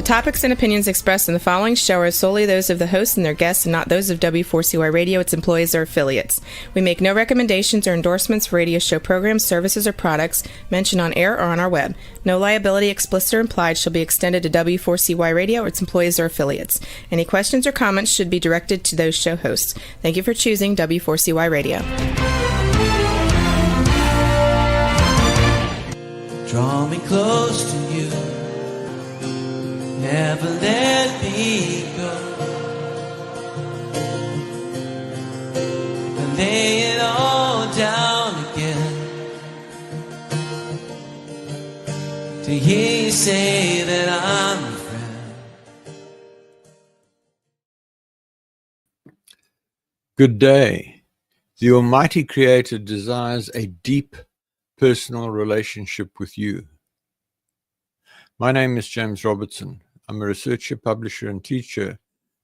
topics and opinions expressed in the following show are solely those of the host and their guests and not those of W4CY Radio, its employees, or affiliates. We make no recommendations or endorsements for radio show programs, services, or products mentioned on air or on our web. No liability, explicit or implied, shall be extended to W4CY Radio or its employees or affiliates. Any questions or comments should be directed to those show hosts. Thank you for choosing W4CY Radio. Draw me close to you, never let me go, and lay it all down again, to hear you say that I'm a friend. Good day. The Almighty Creator desires a deep personal relationship with you. My name is James Robertson. I'm a researcher, publisher, and teacher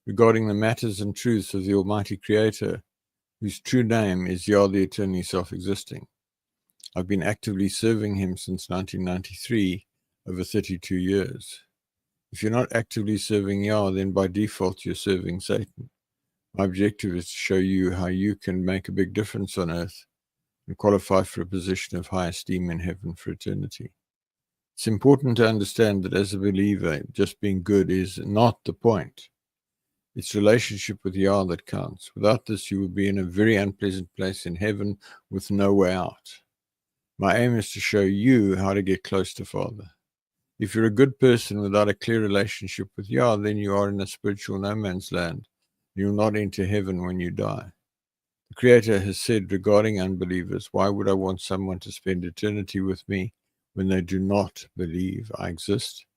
regarding the matters and truths of the Almighty Creator, whose true name is Yah, the Eternally Self-Existing. I've been actively serving Him since 1993, over 32 years. If you're not actively serving Yah, then by default you're serving Satan. My objective is to show you how you can make a big difference on earth and qualify for a position of high esteem in heaven for eternity. It's important to understand that as a believer, just being good is not the point. It's relationship with Yah that counts. Without this, you will be in a very unpleasant place in heaven with no way out. My aim is to show you how to get close to Father. If you're a good person without a clear relationship with Yah, then you are in a spiritual no man's land. You'll not enter heaven when you die. The Creator has said regarding unbelievers, why would I want someone to spend eternity with me when they do not believe I exist?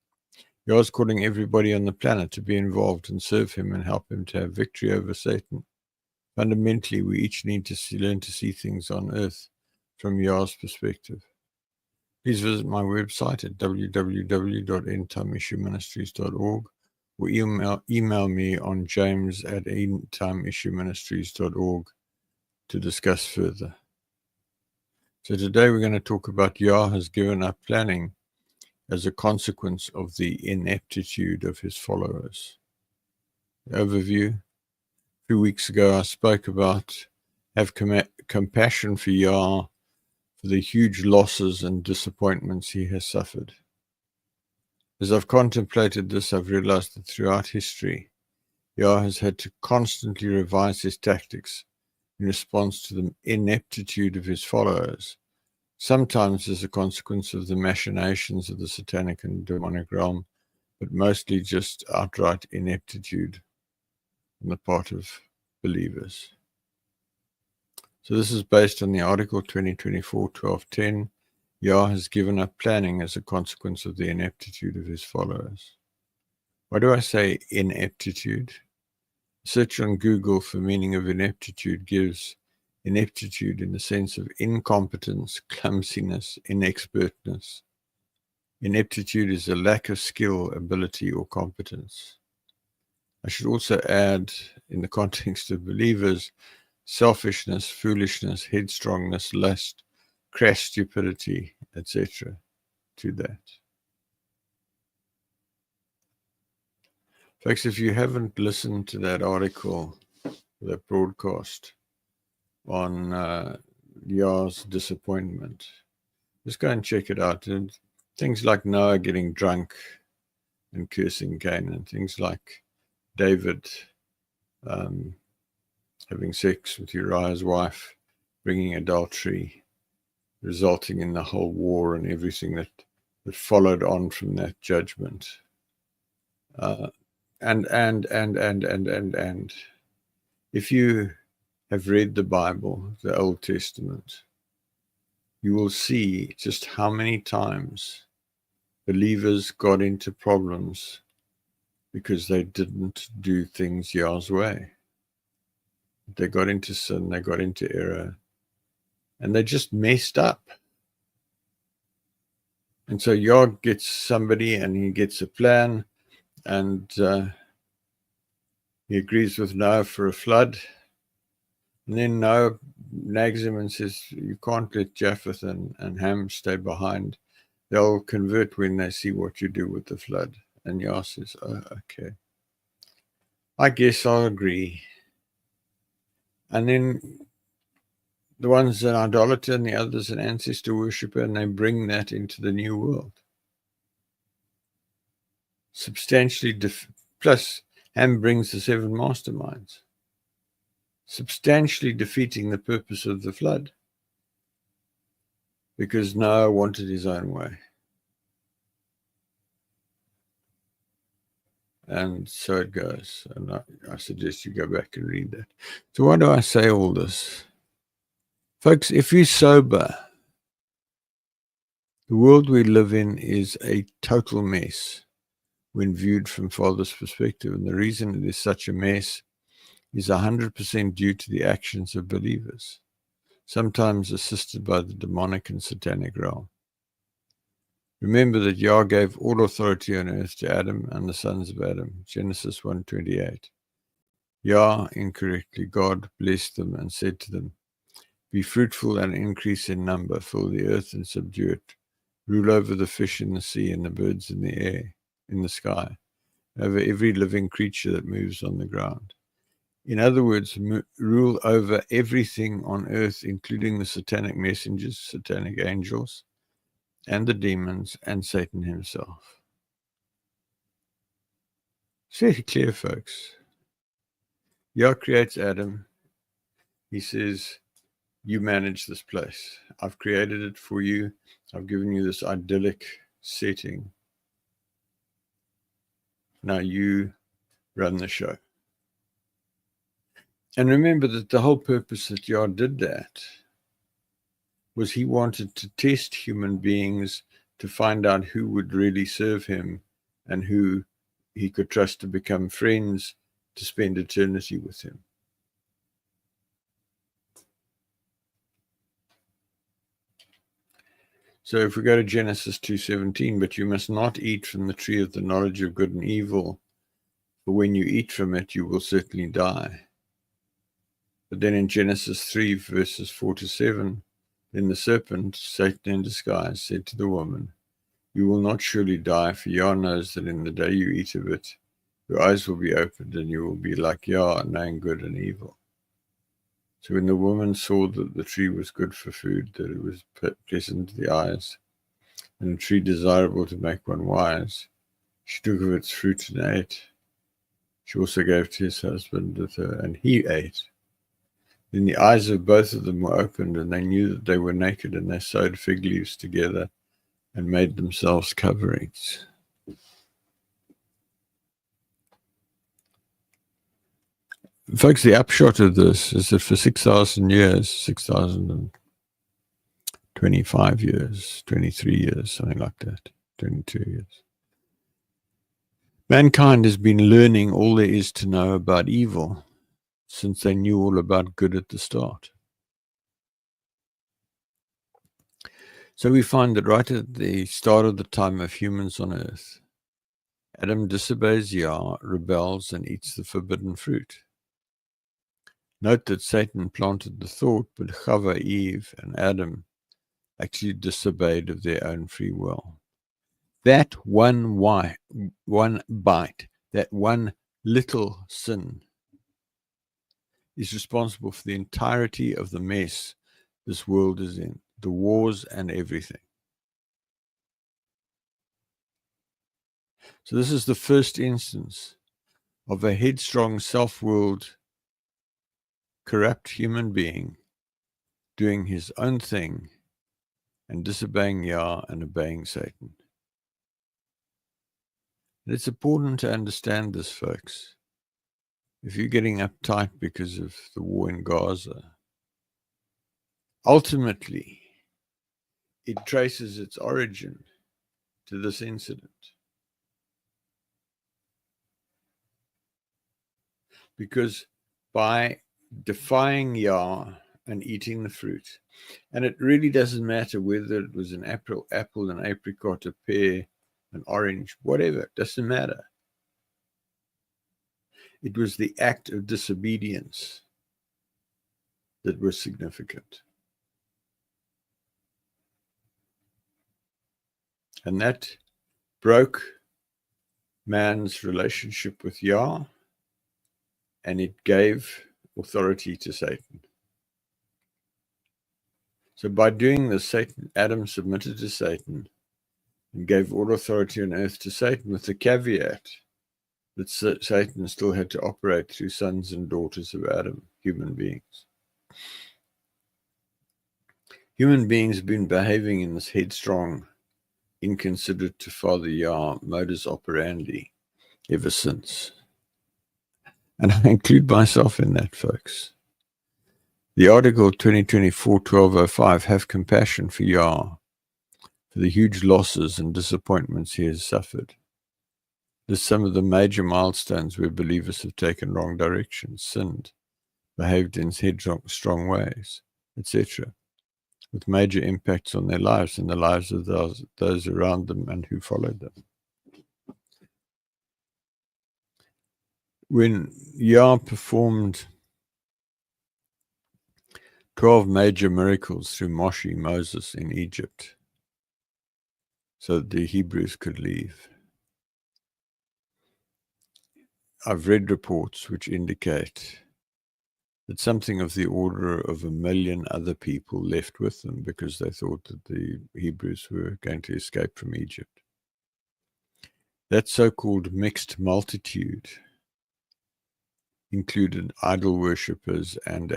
Yah is calling everybody on the planet to be involved and serve Him and help Him to have victory over Satan. Fundamentally, we each need to learn to see things on earth from Yah's perspective. Please visit my website at www.endtimeissueministries.org or email me on james@endtimeissueministries.org to discuss further. So today we're going to talk about Yah has given up planning as a consequence of the ineptitude of his followers. The overview. A few weeks ago I spoke about have compassion for Yah for the huge losses and disappointments he has suffered. As I've contemplated this, I've realized that throughout history, Yah has had to constantly revise his tactics in response to the ineptitude of his followers, sometimes as a consequence of the machinations of the Satanic and Demonic Realm, but mostly just outright ineptitude on the part of believers. So this is based on the article 2024-1210. Yah has given up planning as a consequence of the ineptitude of his followers. Why do I say ineptitude? Search on Google for meaning of ineptitude gives ineptitude in the sense of incompetence, clumsiness, inexpertness. Ineptitude is a lack of skill, ability, or competence. I should also add, in the context of believers, selfishness, foolishness, headstrongness, lust, crass stupidity, etc. to that. Folks, if you haven't listened to that article, that broadcast on Yah's disappointment, just go and check it out. And things like Noah getting drunk and cursing Cain, and things like David having sex with Uriah's wife, bringing adultery, resulting in the whole war and everything that followed on from that judgment. And if you have read the Bible, the Old Testament, you will see just how many times believers got into problems because they didn't do things Yah's way. They got into sin, they got into error, and they just messed up. And so Yah gets somebody and he gets a plan, and he agrees with Noah for a flood. And then Noah nags him and says, you can't let Japheth and Ham stay behind. They'll convert when they see what you do with the flood. And Yah says, oh, okay, I guess I'll agree. And then the one's an idolater and the other's an ancestor worshipper, and they bring that into the new world. Substantially, plus Ham brings the 7 masterminds, substantially defeating the purpose of the flood, because Noah wanted his own way. And so it goes. And I suggest you go back and read that. So why do I say all this? Folks, if you're sober, the world we live in is a total mess when viewed from Father's perspective. And the reason it is such a mess is 100% due to the actions of believers, sometimes assisted by the demonic and satanic realm. Remember that Yah gave all authority on earth to Adam and the sons of Adam, Genesis 1:28. Yah, incorrectly, God blessed them and said to them, be fruitful and increase in number, fill the earth and subdue it, rule over the fish in the sea and the birds in the air, in the sky, over every living creature that moves on the ground. In other words, rule over everything on earth, including the satanic messengers, satanic angels, and the demons, and Satan himself. It's very clear, folks. Yah creates Adam. He says, you manage this place. I've created it for you. I've given you this idyllic setting. Now you run the show. And remember that the whole purpose that Yah did that was he wanted to test human beings to find out who would really serve him and who he could trust to become friends to spend eternity with him. So if we go to Genesis 2:17, but you must not eat from the tree of the knowledge of good and evil, for when you eat from it, you will certainly die. But then in Genesis 3, verses 4-7, then the serpent, Satan in disguise, said to the woman, you will not surely die, for Yah knows that in the day you eat of it, your eyes will be opened, and you will be like Yah, knowing good and evil. So when the woman saw that the tree was good for food, that it was pleasant to the eyes, and a tree desirable to make one wise, she took of its fruit and ate. She also gave to his husband with her, and he ate. Then the eyes of both of them were opened, and they knew that they were naked, and they sewed fig leaves together and made themselves coverings. Folks, the upshot of this is that for 6,000 years, 6,025 years, 23 years, something like that, 22 years, mankind has been learning all there is to know about evil since they knew all about good at the start. So we find that right at the start of the time of humans on earth, Adam disobeys Yah, rebels, and eats the forbidden fruit. Note that Satan planted the thought, but Chava, Eve, and Adam actually disobeyed of their own free will. That one bite, that one little sin is responsible for the entirety of the mess this world is in, the wars and everything. So this is the first instance of a headstrong, self-willed, corrupt human being doing his own thing and disobeying Yah and obeying Satan. And it's important to understand this, folks. If you're getting uptight because of the war in Gaza, ultimately, it traces its origin to this incident. Because by defying Yah and eating the fruit, and it really doesn't matter whether it was an apple, an apricot, a pear, an orange, whatever, it doesn't matter. It was the act of disobedience that was significant. And that broke man's relationship with Yah, and it gave authority to Satan. So by doing this, Adam submitted to Satan and gave all authority on earth to Satan, with the caveat that Satan still had to operate through sons and daughters of Adam, human beings. Human beings have been behaving in this headstrong, inconsiderate to Father Yah modus operandi ever since. And I include myself in that, folks. The article 2024-1205, Have Compassion for Yah, for the huge losses and disappointments he has suffered. There's some of the major milestones where believers have taken wrong directions, sinned, behaved in headstrong ways, etc., with major impacts on their lives and the lives of those around them and who followed them. When Yah performed 12 major miracles through Moses in Egypt so that the Hebrews could leave, I've read reports which indicate that something of the order of 1 million other people left with them because they thought that the Hebrews were going to escape from Egypt. That so-called mixed multitude included idol worshippers and.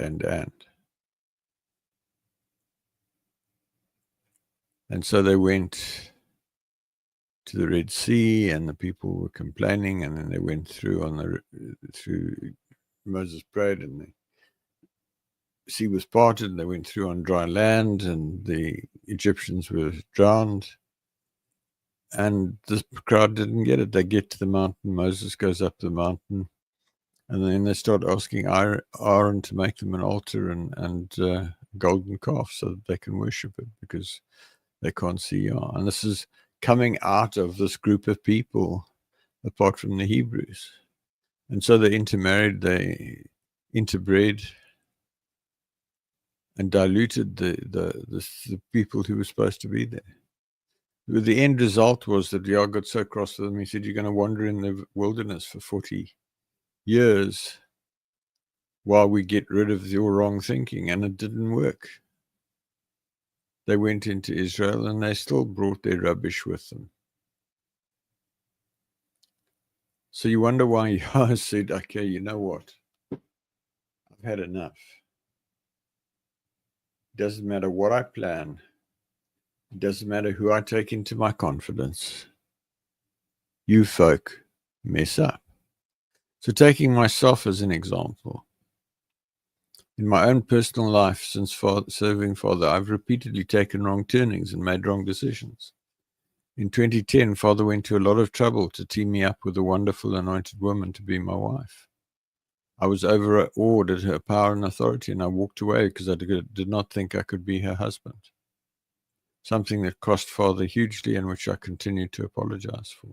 And so they went to the Red Sea, and the people were complaining, and then they went through Moses prayed, and the sea was parted, and they went through on dry land, and the Egyptians were drowned. And this crowd didn't get it. They get to the mountain, Moses goes up the mountain, and then they start asking Aaron to make them an altar and golden calf so that they can worship it, because they can't see Yah. And this is coming out of this group of people apart from the Hebrews. And so they intermarried, they interbred and diluted the people who were supposed to be there. The end result was that Yah got so cross with them, he said, you're going to wander in the wilderness for 40 years while we get rid of your wrong thinking. And it didn't work. They went into Israel and they still brought their rubbish with them. So you wonder why Yah said, okay, you know what? I've had enough. It doesn't matter what I plan. It doesn't matter who I take into my confidence. You folk mess up. So taking myself as an example, in my own personal life since serving Father, I've repeatedly taken wrong turnings and made wrong decisions. In 2010, Father went to a lot of trouble to team me up with a wonderful anointed woman to be my wife. I was overawed at her power and authority, and I walked away because I did not think I could be her husband. Something that cost Father hugely and which I continue to apologize for.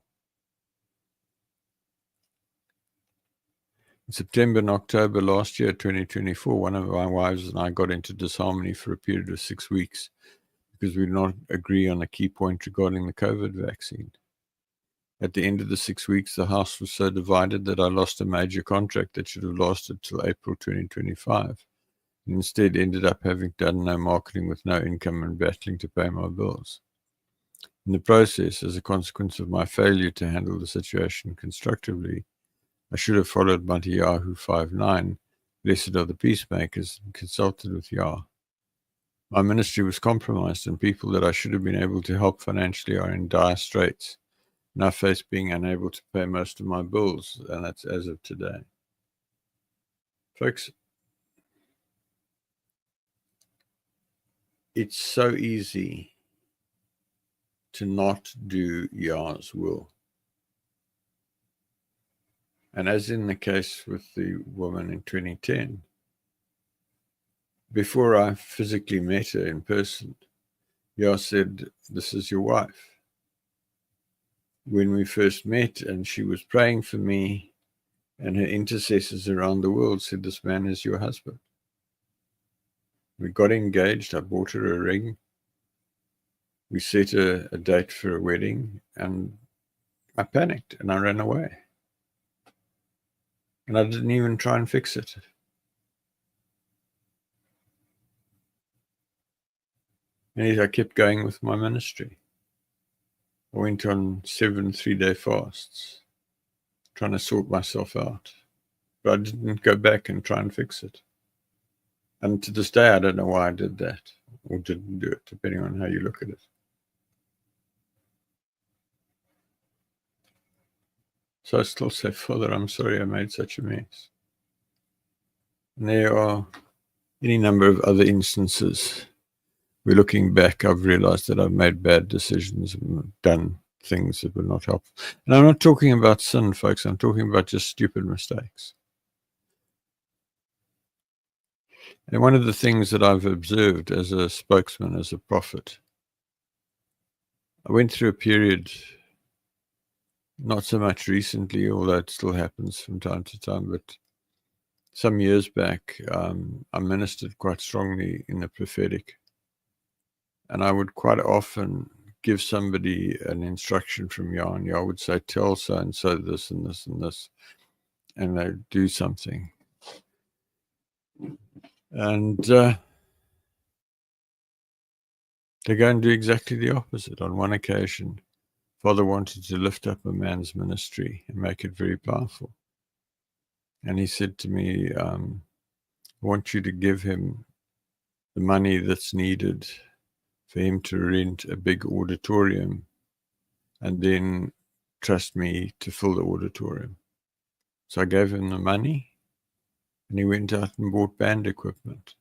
In September and October last year, 2024, one of my wives and I got into disharmony for a period of 6 weeks because we did not agree on a key point regarding the COVID vaccine. At the end of the 6 weeks, the house was so divided that I lost a major contract that should have lasted till April 2025. And instead ended up having done no marketing with no income and battling to pay my bills. In the process, as a consequence of my failure to handle the situation constructively, I should have followed Matthew 5:9, blessed are the peacemakers, and consulted with Yah. My ministry was compromised, and people that I should have been able to help financially are in dire straits, and I face being unable to pay most of my bills, and that's as of today. Folks, it's so easy to not do Yah's will. And as in the case with the woman in 2010, before I physically met her in person, Yah said, this is your wife. When we first met and she was praying for me, and her intercessors around the world said, this man is your husband. We got engaged. I bought her a ring. We set a date for a wedding, and I panicked and I ran away. And I didn't even try and fix it. And I kept going with my ministry. I went on 7 3-day fasts, trying to sort myself out. But I didn't go back and try and fix it. And to this day, I don't know why I did that or didn't do it, depending on how you look at it. So I still say, Father, I'm sorry I made such a mess. And there are any number of other instances where, looking back, I've realized that I've made bad decisions and done things that were not helpful. And I'm not talking about sin, folks. I'm talking about just stupid mistakes. And one of the things that I've observed as a spokesman, as a prophet, I went through a period, not so much recently, although it still happens from time to time, but some years back, I ministered quite strongly in the prophetic. And I would quite often give somebody an instruction from Yah, and Yah would say, tell so-and-so this and this and this, and they'd do something. And they go and do exactly the opposite. On one occasion, Father wanted to lift up a man's ministry and make it very powerful. And he said to me, I want you to give him the money that's needed for him to rent a big auditorium and then trust me to fill the auditorium. So I gave him the money and he went out and bought band equipment.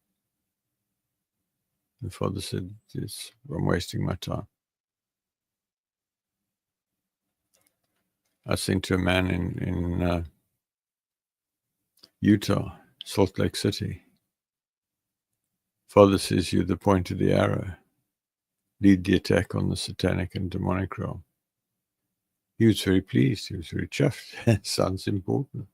And Father said, yes, I'm wasting my time. I sent to a man in Utah, Salt Lake City. Father says, you're the point of the arrow. Lead the attack on the Satanic and Demonic Realm. He was very pleased. He was very chuffed. Sounds important.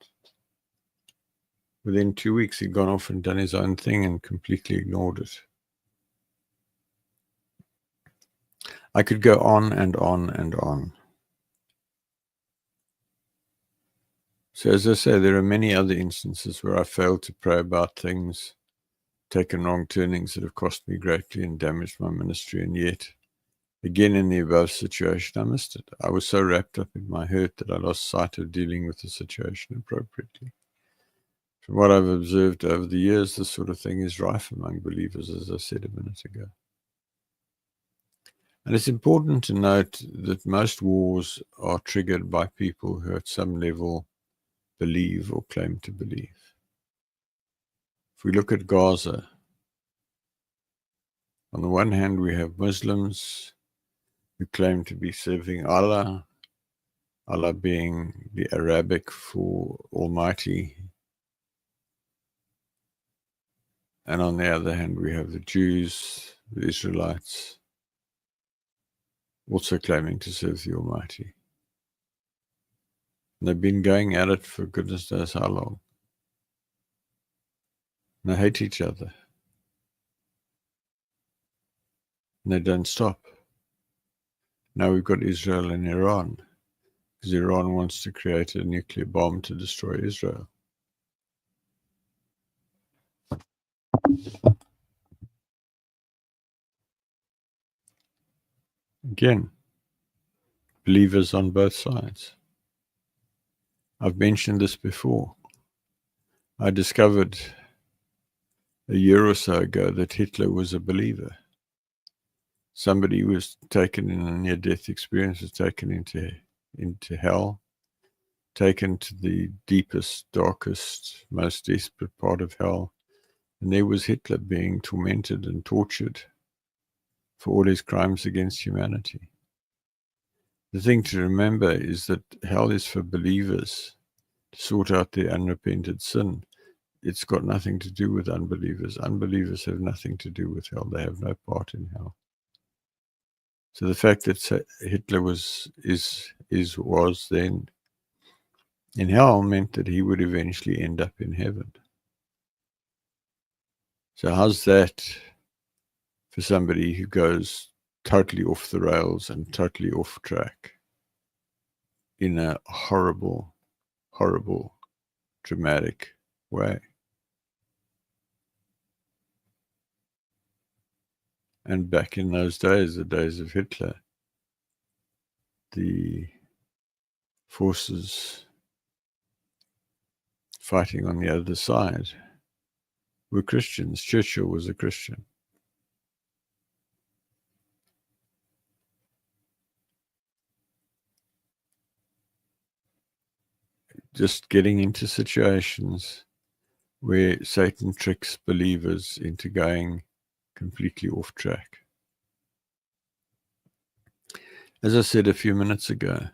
Within 2 weeks, he'd gone off and done his own thing and completely ignored it. I could go on and on and on. So as I say, there are many other instances where I failed to pray about things, taken wrong turnings that have cost me greatly and damaged my ministry, and yet, again in the above situation, I missed it. I was so wrapped up in my hurt that I lost sight of dealing with the situation appropriately. From what I've observed over the years, this sort of thing is rife among believers, as I said a minute ago. And it's important to note that most wars are triggered by people who at some level believe or claim to believe. If we look at Gaza, on the one hand, we have Muslims who claim to be serving Allah, Allah being the Arabic for Almighty. And on the other hand, we have the Jews, the Israelites, also claiming to serve the Almighty. And they've been going at it for goodness knows how long. And they hate each other. And they don't stop. Now we've got Israel and Iran, because Iran wants to create a nuclear bomb to destroy Israel. Again, believers on both sides. I've mentioned this before. I discovered a year or so ago that Hitler was a believer. Somebody who was taken in a near-death experience, was taken into hell, taken to the deepest, darkest, most desperate part of hell. And there was Hitler being tormented and tortured for all his crimes against humanity. The thing to remember is that hell is for believers to sort out their unrepented sin. It's got nothing to do with unbelievers. Unbelievers have nothing to do with hell. They have no part in hell. So the fact that Hitler was then in hell meant that he would eventually end up in heaven. So how's that for somebody who goes totally off the rails and totally off track? in a horrible, horrible, dramatic way. And back in those days, the days of Hitler, the forces fighting on the other side were Christians. Churchill was a Christian. Just getting into situations where Satan tricks believers into going completely off track. As I said a few minutes ago,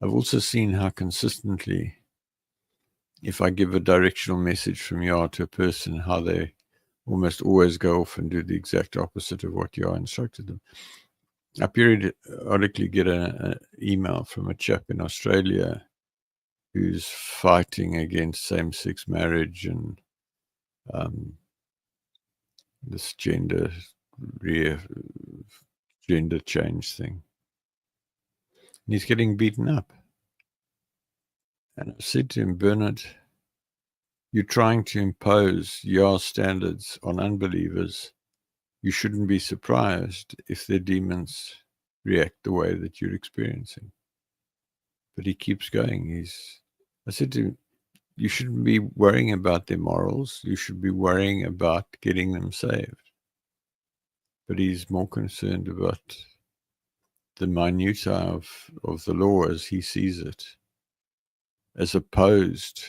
I've also seen how consistently, if I give a directional message from Yah to a person, how they almost always go off and do the exact opposite of what Yah instructed them. I periodically get an email from a chap in Australia who's fighting against same-sex marriage and this gender change thing. And he's getting beaten up. And I said to him, Bernard, you're trying to impose your standards on unbelievers. You shouldn't be surprised if their demons react the way that you're experiencing. But he keeps going. I said to him, you shouldn't be worrying about their morals. You should be worrying about getting them saved. But he's more concerned about the minutiae of the law as he sees it, as opposed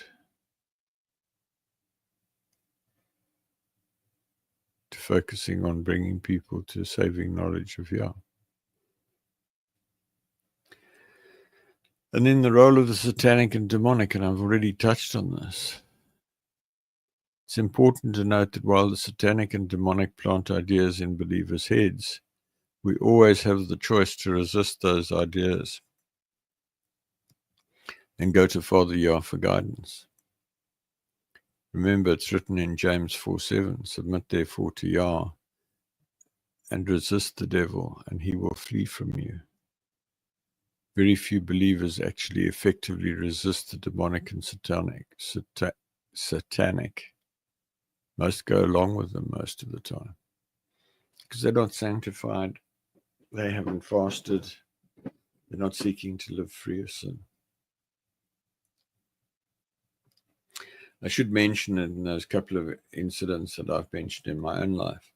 to focusing on bringing people to saving knowledge of Yah. And then the role of the satanic and demonic, and I've already touched on this. It's important to note that while the satanic and demonic plant ideas in believers' heads, we always have the choice to resist those ideas and go to Father Yah for guidance. Remember, it's written in James 4:7, submit therefore to Yah and resist the devil, and he will flee from you. Very few believers actually effectively resist the demonic and satanic. Most go along with them most of the time because they're not sanctified, they haven't fasted, they're not seeking to live free of sin. I should mention in those couple of incidents that I've mentioned in my own life,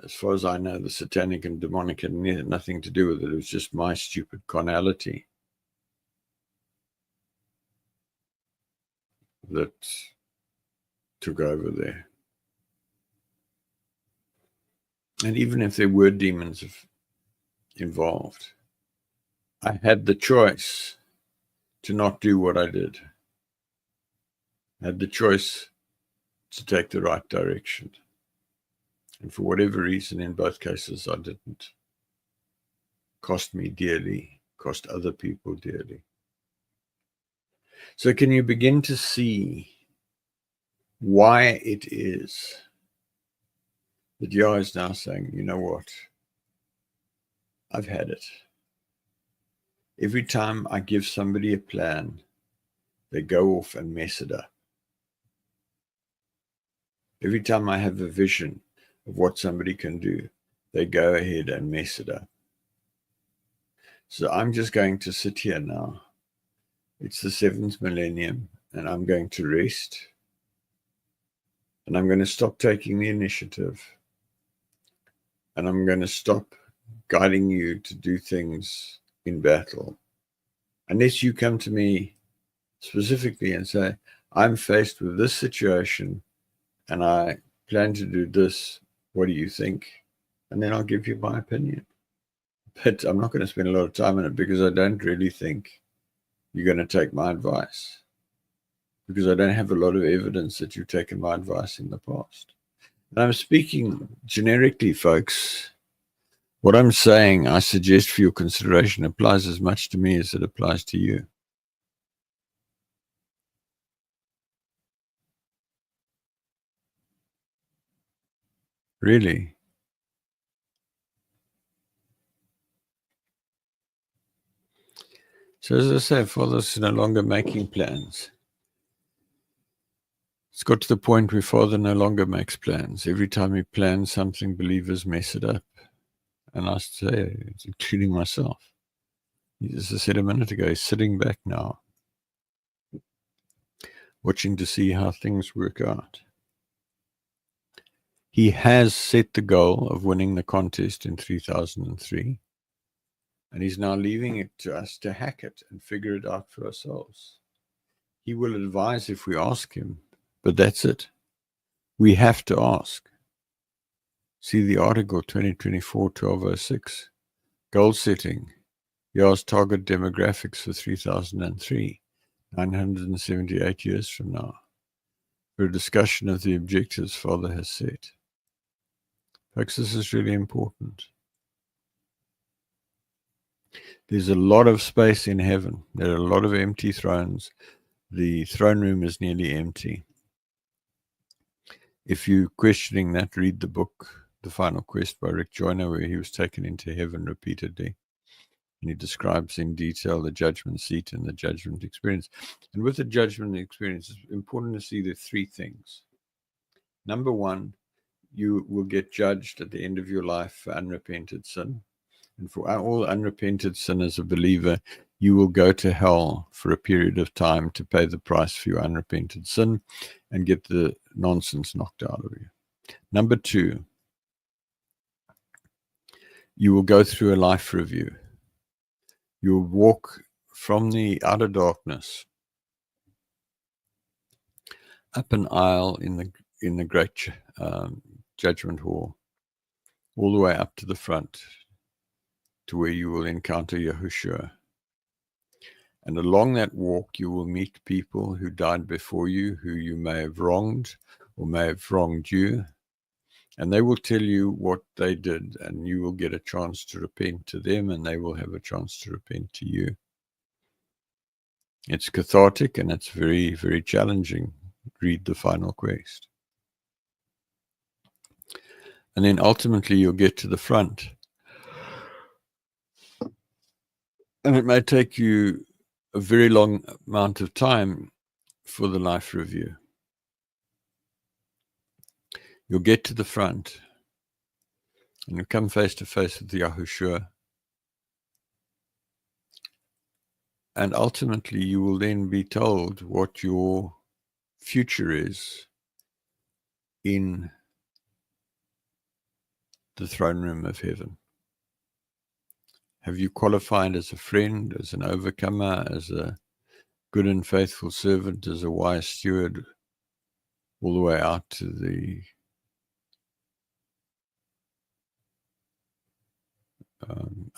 as far as I know, the satanic and demonic had nothing to do with it. It was just my stupid carnality that took over there. And even if there were demons involved, I had the choice to not do what I did. I had the choice to take the right direction. And for whatever reason, in both cases, I didn't. Cost me dearly, cost other people dearly. So can you begin to see why it is that Yah is now saying, you know what? I've had it. Every time I give somebody a plan, they go off and mess it up. Every time I have a vision of what somebody can do, they go ahead and mess it up. So I'm just going to sit here now. It's the 7th millennium, and I'm going to rest. And I'm going to stop taking the initiative. And I'm going to stop guiding you to do things in battle. Unless you come to me specifically and say, I'm faced with this situation and I plan to do this. What do you think? And then I'll give you my opinion. But I'm not going to spend a lot of time on it because I don't really think you're going to take my advice. Because I don't have a lot of evidence that you've taken my advice in the past. And I'm speaking generically, folks. What I'm saying, I suggest for your consideration, applies as much to me as it applies to you. Really. So as I say, Father's no longer making plans. It's got to the point where Father no longer makes plans. Every time he plans something, believers mess it up. And I say, it's including myself. As I said a minute ago, he's sitting back now, watching to see how things work out. He has set the goal of winning the contest in 3003, and he's now leaving it to us to hack it and figure it out for ourselves. He will advise if we ask him, but that's it. We have to ask. See the article 2024-1206, goal setting. Yar's target demographics for 3003, 978 years from now, for a discussion of the objectives Father has set. Folks, this is really important. There's a lot of space in heaven. There are a lot of empty thrones. The throne room is nearly empty. If you're questioning that, read the book, The Final Quest by Rick Joyner, where he was taken into heaven repeatedly. And he describes in detail the judgment seat and the judgment experience. And with the judgment experience, it's important to see the three things. Number one, you will get judged at the end of your life for unrepented sin. And for all unrepented sin as a believer, you will go to hell for a period of time to pay the price for your unrepented sin and get the nonsense knocked out of you. Number two, you will go through a life review. You'll walk from the outer darkness up an aisle in the great judgment hall, all the way up to the front, to where you will encounter Yahushua. And along that walk, you will meet people who died before you, who you may have wronged or may have wronged you. And they will tell you what they did, and you will get a chance to repent to them, and they will have a chance to repent to you. It's cathartic, and it's very, very challenging. Read The Final Quest. And then ultimately you'll get to the front. And it may take you a very long amount of time for the life review. You'll get to the front and you'll come face to face with Yahushua. And ultimately you will then be told what your future is in the throne room of heaven. Have you qualified as a friend, as an overcomer, as a good and faithful servant, as a wise steward, all the way out to the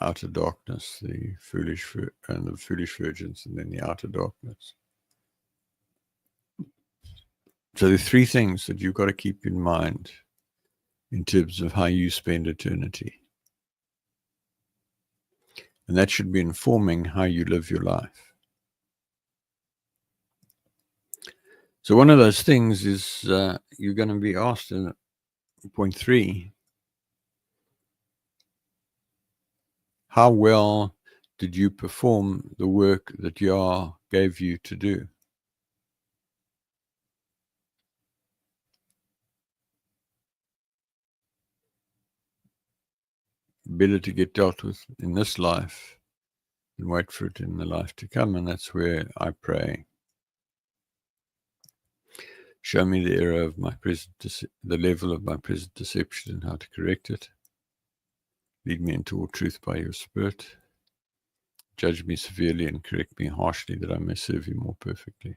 outer darkness, the foolish virgins, and then the outer darkness. So there are three things that you've got to keep in mind in terms of how you spend eternity. And that should be informing how you live your life. So one of those things is you're going to be asked in point 3, how well did you perform the work that Yah gave you to do? Better to get dealt with in this life and wait for it in the life to come. And that's where I pray. Show me the error of my present, the level of my present deception and how to correct it. Lead me into all truth by your Spirit. Judge me severely and correct me harshly that I may serve you more perfectly.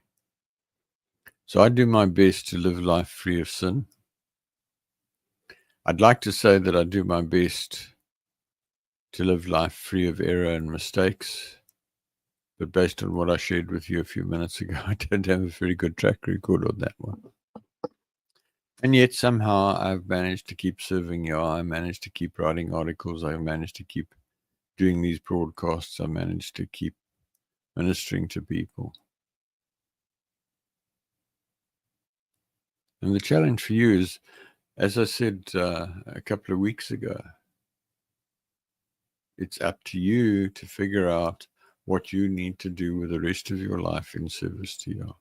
So I do my best to live life free of sin. I'd like to say that I do my best to live life free of error and mistakes. But based on what I shared with you a few minutes ago, I don't have a very good track record on that one. And yet somehow I've managed to keep serving you. I managed to keep writing articles. I managed to keep doing these broadcasts. I managed to keep ministering to people. And the challenge for you is, as I said a couple of weeks ago, it's up to you to figure out what you need to do with the rest of your life in service to Yah.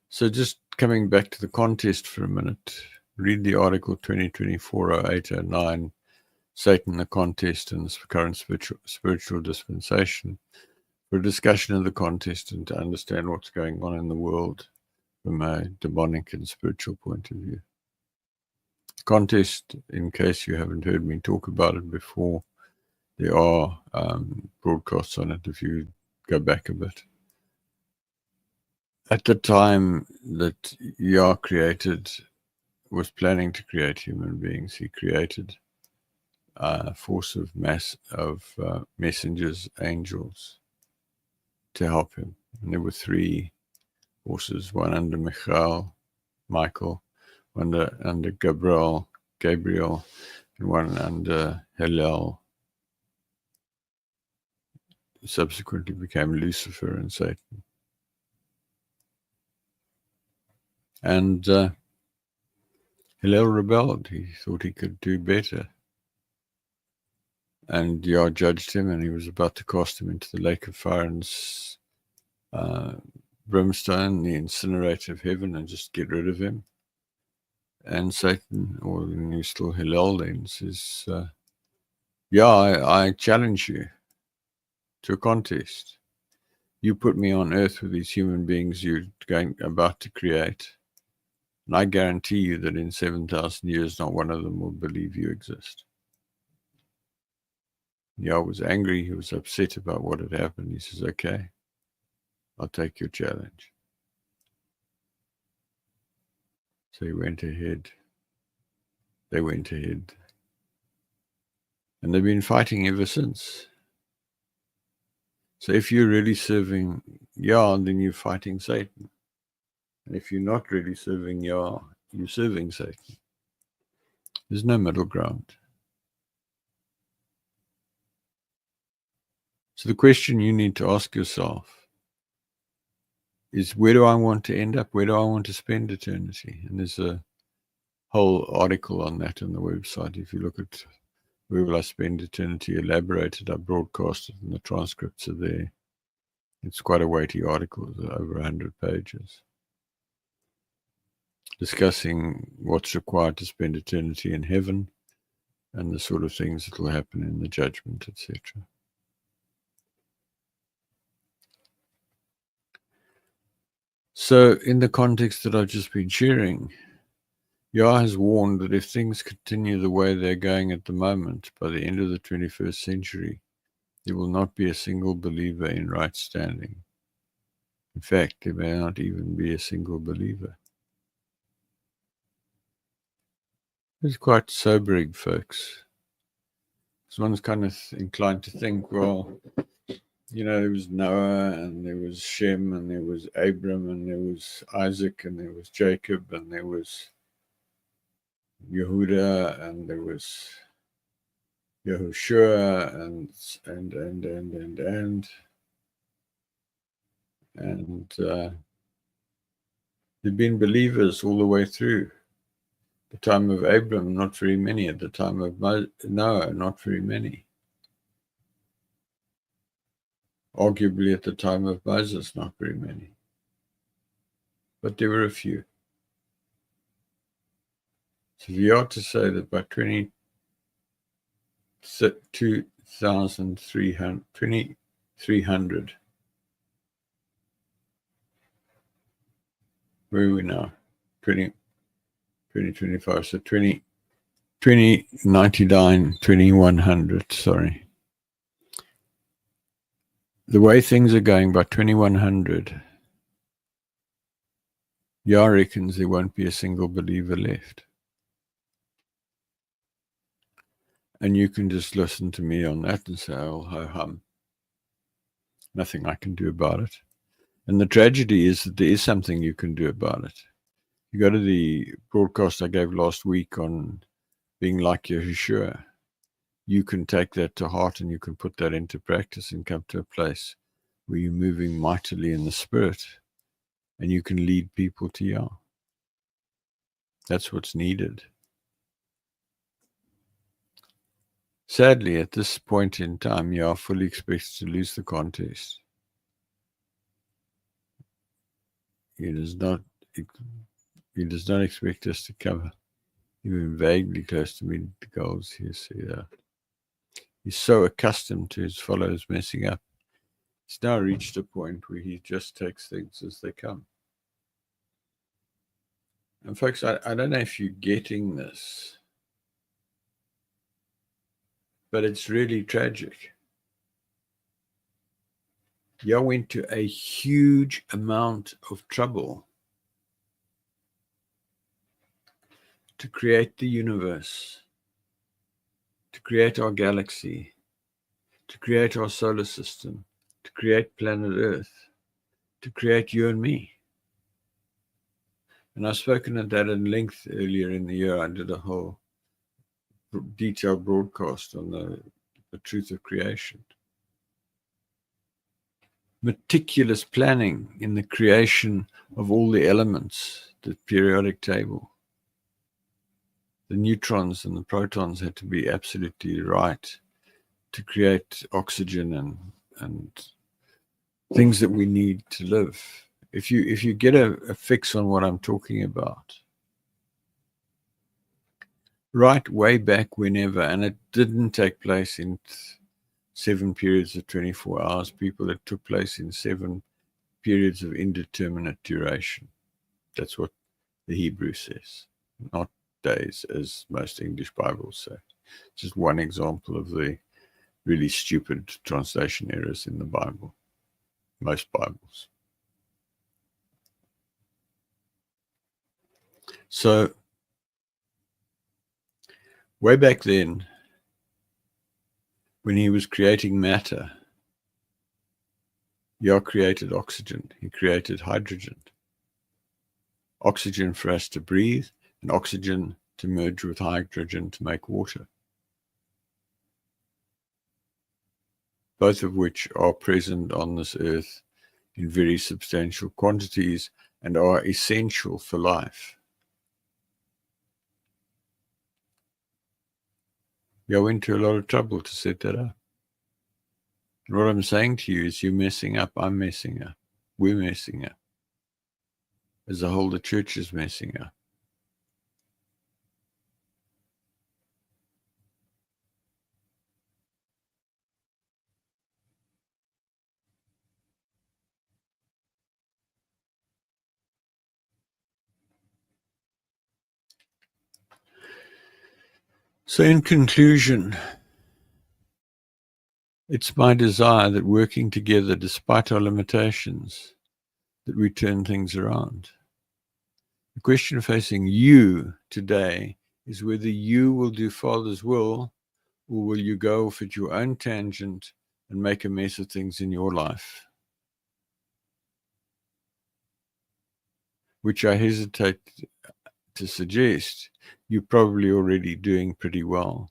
So just coming back to the contest for a minute, read the article 2024-0809, Satan, the Contest and the Current Spiritual Dispensation, for a discussion of the contest and to understand what's going on in the world from a demonic and spiritual point of view. Contest, in case you haven't heard me talk about it before, there are broadcasts on it if you go back a bit. At the time that Yah was planning to create human beings, he created a force of messengers, angels, to help him. And there were three forces, one under Michael, one under Gabriel, and one under Hillel. Subsequently became Lucifer and Satan. And Hillel rebelled. He thought he could do better. And Yah judged him, and he was about to cast him into the lake of fire and brimstone, the incinerator of heaven, and just get rid of him. And Satan, or he was still Hillel then, says, I challenge you to a contest. You put me on earth with these human beings you're about to create, and I guarantee you that in 7,000 years, not one of them will believe you exist. Yah was angry. He was upset about what had happened. He says, okay, I'll take your challenge. So he went ahead. They went ahead. And they've been fighting ever since. So if you're really serving Yah, then you're fighting Satan. And if you're not really serving Yah, you're serving Satan. There's no middle ground. So the question you need to ask yourself is, where do I want to end up? Where do I want to spend eternity? And there's a whole article on that on the website. If you look at where will I spend eternity elaborated, I broadcast it, and the transcripts are there. It's quite a weighty article, over 100 pages, discussing what's required to spend eternity in heaven and the sort of things that will happen in the judgment, etc. So in the context that I've just been sharing, Yah has warned that if things continue the way they're going at the moment, by the end of the 21st century, there will not be a single believer in right standing. In fact, there may not even be a single believer. It's quite sobering, folks. So one's kind of inclined to think, well, there was Noah, and there was Shem, and there was Abram, and there was Isaac, and there was Jacob, and there was Yehuda, and there was Yahushua, and there've been believers all the way through. At the time of Abram, not very many. At the time of Noah, not very many. Arguably at the time of Moses, not very many. But there were a few. So if you are to say that by 2300, where are we now? 2025, so 2099, 2100, sorry. The way things are going, by 2100, Yah reckons there won't be a single believer left. And you can just listen to me on that and say, oh, ho hum. Nothing I can do about it. And the tragedy is that there is something you can do about it. You go to the broadcast I gave last week on being like Yahushua. You can take that to heart and you can put that into practice and come to a place where you're moving mightily in the Spirit and you can lead people to Yah. That's what's needed. Sadly, at this point in time, you are fully expected to lose the contest. He does not expect us to come even vaguely close to meeting the goals. He's so accustomed to his followers messing up. He's now reached a point where he just takes things as they come. And folks, I don't know if you're getting this, but it's really tragic. Yah went to a huge amount of trouble to create the universe, to create our galaxy, to create our solar system, to create planet Earth, to create you and me. And I've spoken at that in length earlier in the year. I did a whole detailed broadcast on the truth of creation. Meticulous planning in the creation of all the elements, the periodic table. The neutrons and the protons had to be absolutely right to create oxygen and things that we need to live. If you get a fix on what I'm talking about, right way back whenever, and it didn't take place in 7 periods of 24 hours, people, it took place in 7 periods of indeterminate duration. That's what the Hebrew says, not days, as most English Bibles say. Just one example of the really stupid translation errors in the Bible, most Bibles. So, way back then, when he was creating matter, Yah created oxygen, he created hydrogen. Oxygen for us to breathe, and oxygen to merge with hydrogen to make water. Both of which are present on this earth in very substantial quantities and are essential for life. Yah went to a lot of trouble to set that up. And what I'm saying to you is you're messing up, I'm messing up, we're messing up. As a whole, the church is messing up. So in conclusion, it's my desire that working together, despite our limitations, that we turn things around. The question facing you today is whether you will do Father's will, or will you go off at your own tangent and make a mess of things in your life? Which I hesitate to suggest you're probably already doing pretty well,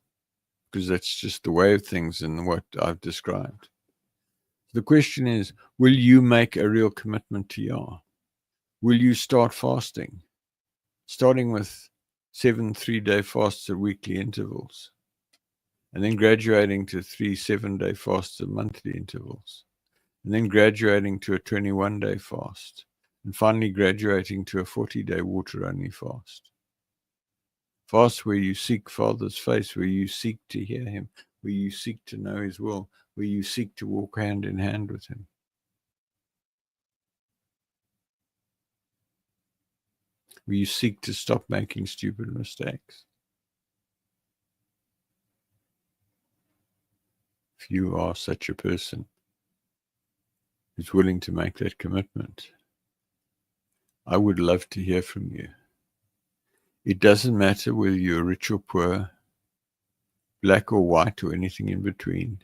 because that's just the way of things and what I've described. The question is, will you make a real commitment to Yah? Will you start fasting, starting with 7 3-day fasts at weekly intervals, and then graduating to 3 7-day fasts at monthly intervals, and then graduating to a 21-day fast, and finally graduating to a 40-day water-only fast? Fast where you seek Father's face, where you seek to hear him, where you seek to know his will, where you seek to walk hand in hand with him. Where you seek to stop making stupid mistakes. If you are such a person who's willing to make that commitment, I would love to hear from you. It doesn't matter whether you're rich or poor, black or white, or anything in between,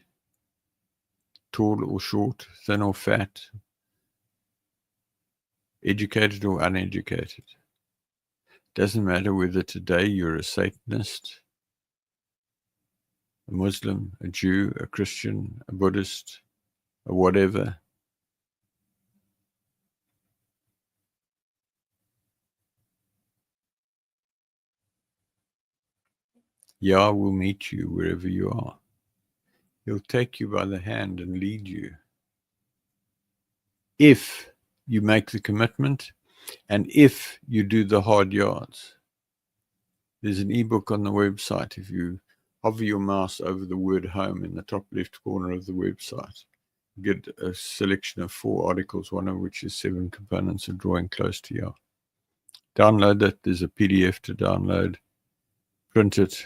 tall or short, thin or fat, educated or uneducated. Doesn't matter whether today you're a Satanist, a Muslim, a Jew, a Christian, a Buddhist, or whatever. Yah will meet you wherever you are. He'll take you by the hand and lead you. If you make the commitment and if you do the hard yards. There's an ebook on the website. If you hover your mouse over the word home in the top left corner of the website, you get a selection of 4 articles, one of which is 7 components of drawing close to you. Download it. There's a PDF to download. Print it,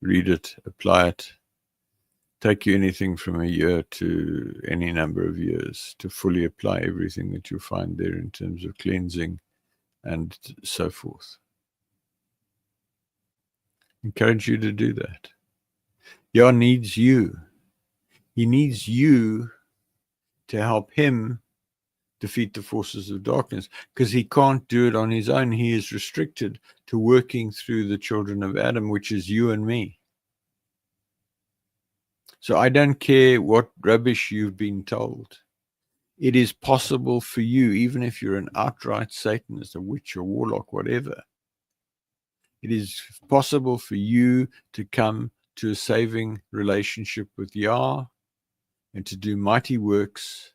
read it, apply it. Take you anything from a year to any number of years to fully apply everything that you'll find there in terms of cleansing and so forth. Encourage you to do that. Yah needs you. He needs you to help him defeat the forces of darkness, because he can't do it on his own. He is restricted to working through the children of Adam, which is you and me. So I don't care what rubbish you've been told. It is possible for you, even if you're an outright Satanist, a witch, or warlock, whatever. It is possible for you to come to a saving relationship with Yah and to do mighty works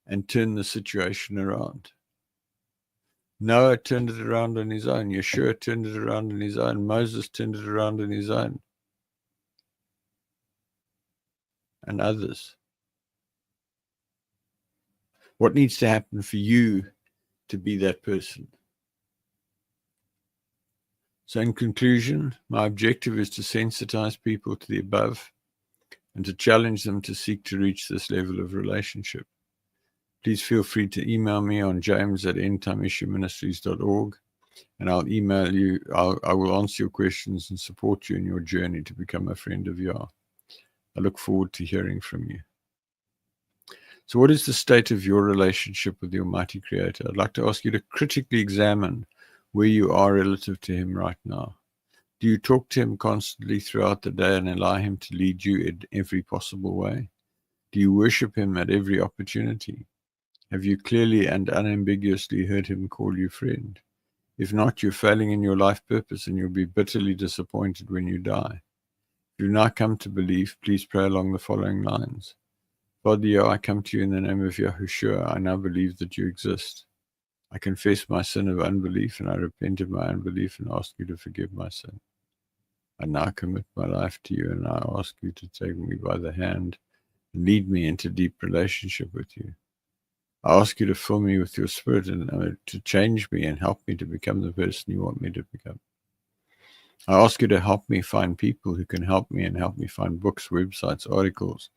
and turn the situation around. Noah turned it around on his own. Yeshua turned it around on his own. Moses turned it around on his own. And others. What needs to happen for you to be that person? So in conclusion, my objective is to sensitize people to the above and to challenge them to seek to reach this level of relationship. Please feel free to email me on james@endtimeissueministries.org, and I'll email you. I will answer your questions and support you in your journey to become a friend of Yah. I look forward to hearing from you. So what is the state of your relationship with the Almighty Creator? I'd like to ask you to critically examine where you are relative to him right now. Do you talk to him constantly throughout the day and allow him to lead you in every possible way? Do you worship him at every opportunity? Have you clearly and unambiguously heard him call you friend? If not, you're failing in your life purpose and you'll be bitterly disappointed when you die. If you now come to believe, please pray along the following lines. Father Yah, I come to you in the name of Yahushua. I now believe that you exist. I confess my sin of unbelief and I repent of my unbelief and ask you to forgive my sin. I now commit my life to you and I ask you to take me by the hand and lead me into deep relationship with you. I ask you to fill me with your spirit and to change me and help me to become the person you want me to become. I ask you to help me find people who can help me and help me find books, websites, articles,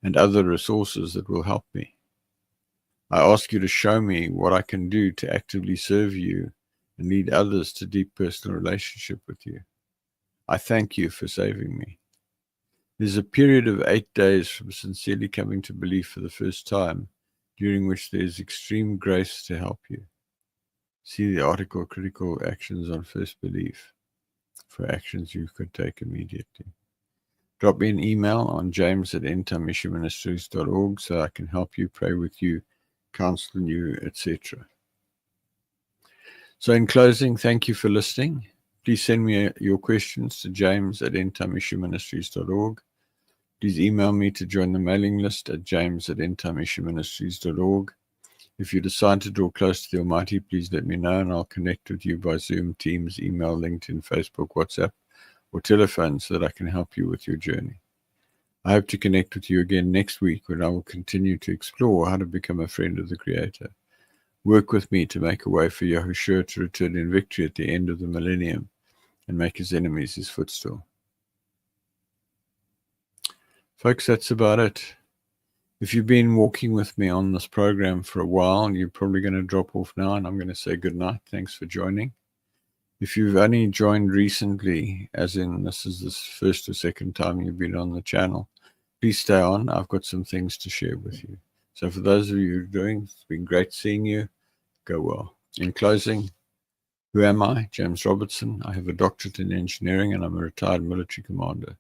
and other resources that will help me. I ask you to show me what I can do to actively serve you and lead others to deep personal relationship with you. I thank you for saving me. There's a period of 8 days from sincerely coming to belief for the first time, during which there is extreme grace to help you. See the article Critical Actions on First Belief for actions you could take immediately. Drop me an email on james@endtimeissueministries.org so I can help you, pray with you, counsel you, etc. So in closing, thank you for listening. Please send me your questions to james@endtimeissueministries.org. Please email me to join the mailing list at james@endtimeissueministries.org. If you decide to draw close to the Almighty, please let me know and I'll connect with you by Zoom, Teams, email, LinkedIn, Facebook, WhatsApp, or telephone so that I can help you with your journey. I hope to connect with you again next week when I will continue to explore how to become a friend of the Creator. Work with me to make a way for Yahushua to return in victory at the end of the millennium and make his enemies his footstool. Folks, that's about it. If you've been walking with me on this program for a while, you're probably going to drop off now, and I'm going to say good night. Thanks for joining. If you've only joined recently, as in this is the first or second time you've been on the channel, please stay on. I've got some things to share with you. So for those of you who are doing, it's been great seeing you. Go well. In closing, who am I? James Robertson. I have a doctorate in engineering and I'm a retired military commander.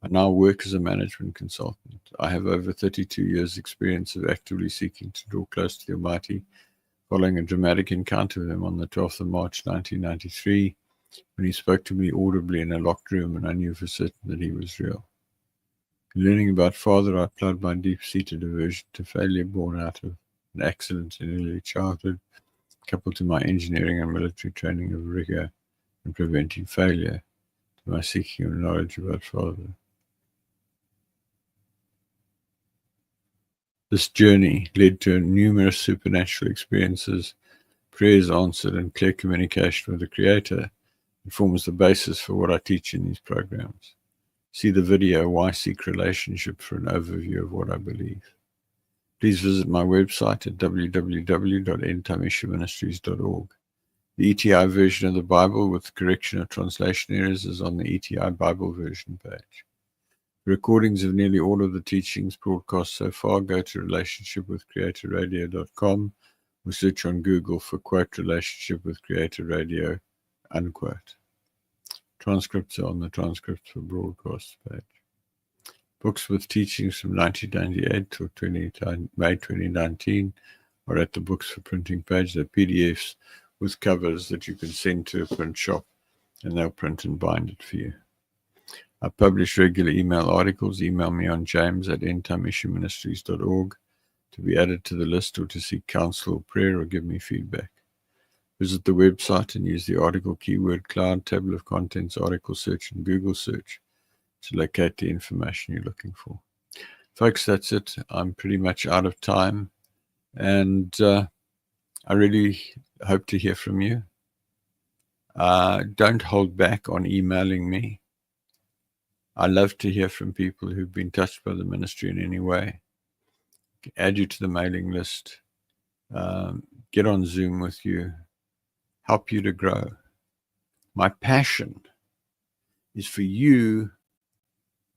I now work as a management consultant. I have over 32 years' experience of actively seeking to draw close to the Almighty, following a dramatic encounter with him on the 12th of March 1993, when he spoke to me audibly in a locked room and I knew for certain that he was real. Learning about Father, I applied my deep-seated aversion to failure born out of an accident in early childhood, coupled to my engineering and military training of rigor and preventing failure, to my seeking of knowledge about Father. This journey led to numerous supernatural experiences, prayers answered, and clear communication with the Creator. It forms the basis for what I teach in these programs. See the video, Why Seek Relationship, for an overview of what I believe. Please visit my website at www.endtimeissueministries.org. The ETI version of the Bible with correction of translation errors is on the ETI Bible version page. Recordings of nearly all of the teachings broadcast so far go to relationshipwithcreatorradio.com or search on Google for quote relationship with Creator Radio unquote. Transcripts are on the transcripts for broadcast page. Books with teachings from 1998 to May 2019 are at the books for printing page. They're PDFs with covers that you can send to a print shop and they'll print and bind it for you. I publish regular email articles. Email me on james@endtimeissueministries.org to be added to the list or to seek counsel or prayer or give me feedback. Visit the website and use the article keyword cloud, table of contents, article search, and Google search to locate the information you're looking for. Folks, that's it. I'm pretty much out of time, and I really hope to hear from you. Don't hold back on emailing me. I love to hear from people who've been touched by the ministry in any way. Add you to the mailing list, get on Zoom with you, help you to grow. My passion is for you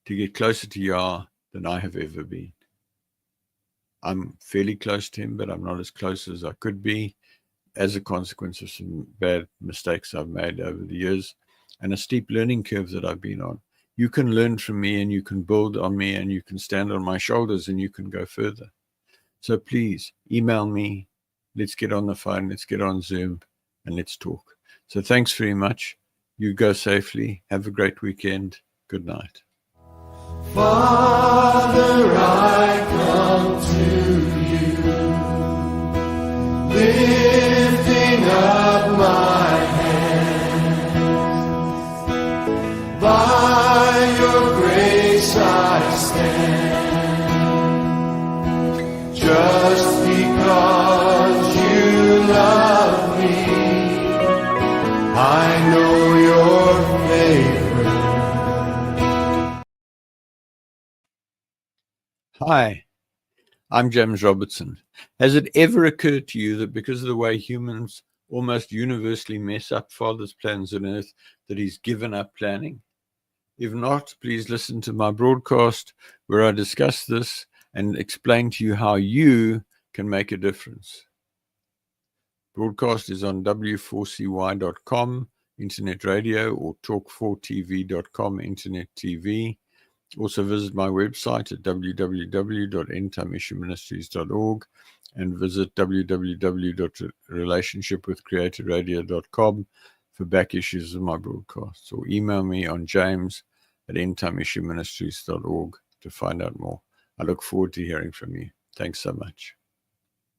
to get closer to Yah than I have ever been. I'm fairly close to him, but I'm not as close as I could be as a consequence of some bad mistakes I've made over the years and a steep learning curve that I've been on. You can learn from me and you can build on me and you can stand on my shoulders and you can go further. So please email me. Let's get on the phone. Let's get on Zoom and let's talk. So thanks very much. You go safely. Have a great weekend. Good night. Father, I come to you, lifting up my hands. By your grace I stand, just because you love me. I know your favor. Hi, I'm James Robertson. Has it ever occurred to you that because of the way humans almost universally mess up Father's plans on earth, that he's given up planning? If not, please listen to my broadcast where I discuss this and explain to you how you can make a difference. Broadcast is on w4cy.com, internet radio, or talk4tv.com, internet TV. Also visit my website at www.endtimeissueministries.org and visit www.relationshipwithcreatorradio.com for back issues of my broadcasts, or email me on james@endtimeissueministries.org to find out more. I look forward to hearing from you. Thanks so much.